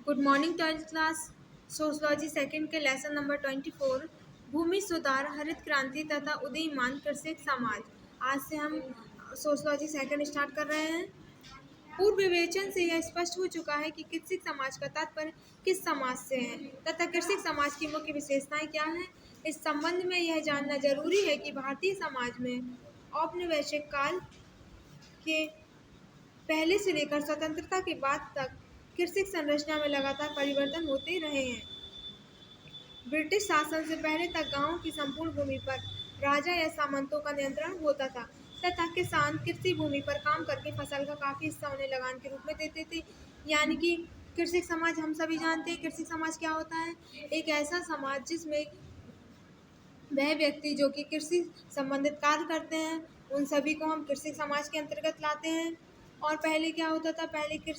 Good morning 12th class. Sociology second के lesson number 24 भूमि सुधार, हरित क्रांति तथा उदीयमान कृषि समाज। आज से हम सोशलॉजी सेकंड स्टार्ट कर रहे हैं। पूर्व विवेचन से यह स्पष्ट हो चुका है कि कृषि समाज का तात्पर्य किस समाज से है तथा कृषि समाज की मुख्य विशेषताएं क्या हैं। इस संबंध में यह जानना जरूरी है कि भारतीय समाज में औपनिवेशिक काल के पहले से लेकर स्वतंत्रता के बाद तक कृषि संरचना में लगातार परिवर्तन होते रहे हैं। ब्रिटिश शासन से पहले तक गांवों की संपूर्ण भूमि पर राजा या सामंतों का नियंत्रण होता था तथा किसान कृषि भूमि पर काम करके फसल का काफी हिस्सा उन्हें लगान के रूप में देते थे। यानी कि कृषि समाज हम सभी जानते हैं। कृषि समाज क्या होता है? एक ऐसा समाज जिसमें वह व्यक्ति जो कि कृषि संबंधित कार्य करते हैं उन सभी को हम कृषि समाज के अंतर्गत लाते हैं। और पहले क्या होता था? पहले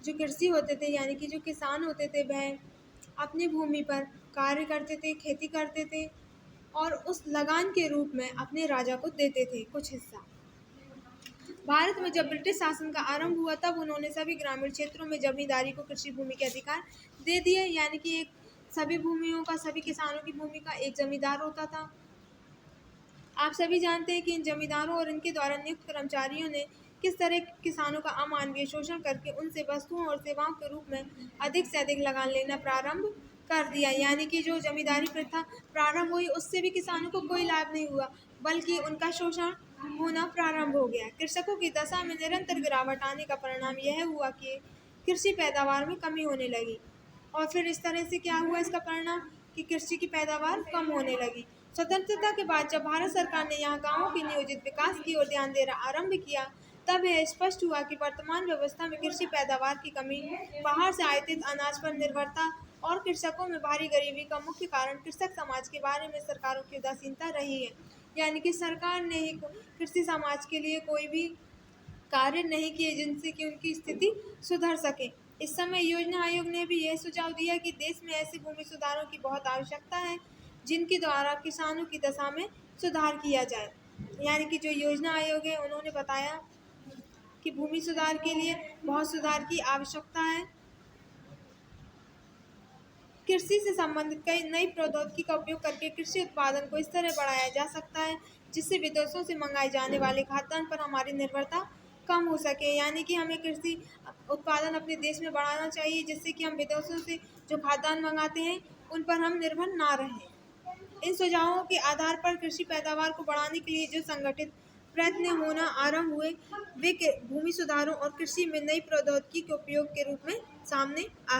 जो कृषि होते थे यानी कि जो किसान होते थे वह अपनी भूमि पर कार्य करते थे, खेती करते थे और उस लगान के रूप में अपने राजा को देते थे कुछ हिस्सा। भारत में जब ब्रिटिश शासन का आरंभ हुआ तब उन्होंने सभी ग्रामीण क्षेत्रों में जमींदारी को कृषि भूमि के अधिकार दे दिए। यानी कि एक सभी भूमियों का, सभी किसानों की भूमि का एक जमींदार होता था। आप सभी जानते हैं कि इन जमींदारों और इनके द्वारा नियुक्त कर्मचारियों ने किस तरह किसानों का अमानवीय शोषण करके उनसे वस्तुओं और सेवाओं के रूप में अधिक से अधिक लगान लेना प्रारंभ कर दिया। यानी कि जो जमींदारी प्रथा प्रारंभ हुई उससे भी किसानों को कोई लाभ नहीं हुआ बल्कि उनका शोषण होना प्रारंभ हो गया। कृषकों की दशा में निरंतर गिरावट आने का परिणाम यह हुआ कि कृषि पैदावार में कमी होने लगी। और फिर इस तरह से क्या हुआ इसका परिणाम कि कृषि की पैदावार कम होने लगी। स्वतंत्रता के बाद जब भारत सरकार ने यहाँ गांवों के नियोजित विकास की ओर ध्यान देना आरंभ किया तब यह स्पष्ट हुआ कि वर्तमान व्यवस्था में कृषि पैदावार की कमी, बाहर से आयातित अनाज पर निर्भरता और कृषकों में भारी गरीबी का मुख्य कारण कृषक समाज के बारे में सरकारों की उदासीनता रही है। यानी कि सरकार ने ही कृषि समाज के लिए कोई भी कार्य नहीं किए जिनसे कि उनकी स्थिति सुधर सके। इस समय योजना आयोग ने भी यह सुझाव दिया कि देश में ऐसे भूमि सुधारों की बहुत आवश्यकता है जिनके द्वारा किसानों की दशा में सुधार किया जाए। यानी कि जो योजना आयोग है उन्होंने बताया कि भूमि सुधार के लिए बहुत सुधार की आवश्यकता है। कृषि से संबंधित कई नई प्रौद्योगिकी का उपयोग करके कृषि उत्पादन को इस तरह बढ़ाया जा सकता है जिससे विदेशों से मंगाए जाने वाले खाद्यान्न पर हमारी निर्भरता कम हो सके। यानी कि हमें कृषि उत्पादन अपने देश में बढ़ाना चाहिए जिससे कि हम विदेशों से जो खाद्यान्न मंगाते हैं उन पर हम निर्भर ना रहें। इन सुझावों के आधार पर कृषि पैदावार को बढ़ाने के लिए जो संगठित प्रयत्न होना आरंभ हुए वे भूमि सुधारों और कृषि में नई प्रौद्योगिकी के उपयोग के रूप में सामने आए।